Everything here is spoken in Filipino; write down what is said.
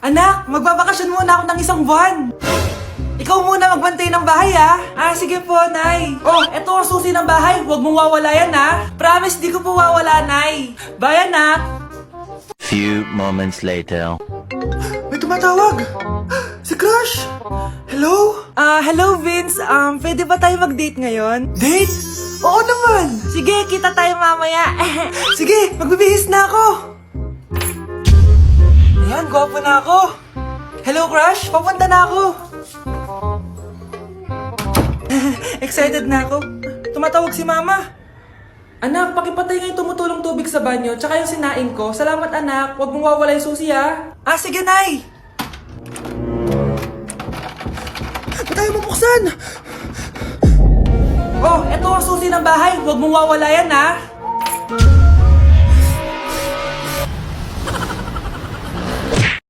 Anak, magbabakasyon muna ako ng isang buwan. Ikaw muna magbantay ng bahay, ha? Sige po, Nay. Oh, eto ang susi ng bahay. Huwag mong wawala yan, ha? Promise, di ko po wawala, Nay. Bye, anak. Few moments later. May tumatawag. Si Crush. Hello? Hello, Vince. Pwede ba tayo mag-date ngayon? Date? Oo naman. Sige, kita tayo mamaya. Sige, magbibihis na ako. Ayan, gwapo na ako. Hello, Crush. Papunta na ako. Excited na ako. Tumatawag si Mama. Anak, pakipatay nga yung tumutulong tubig sa banyo, tsaka yung sinain ko. Salamat, anak. Huwag mong wawala yung susi, ha? Sige, Nay. Ba't tayo mabuksan? Oh, eto ang susi ng bahay. Huwag mong wawala yan, ha?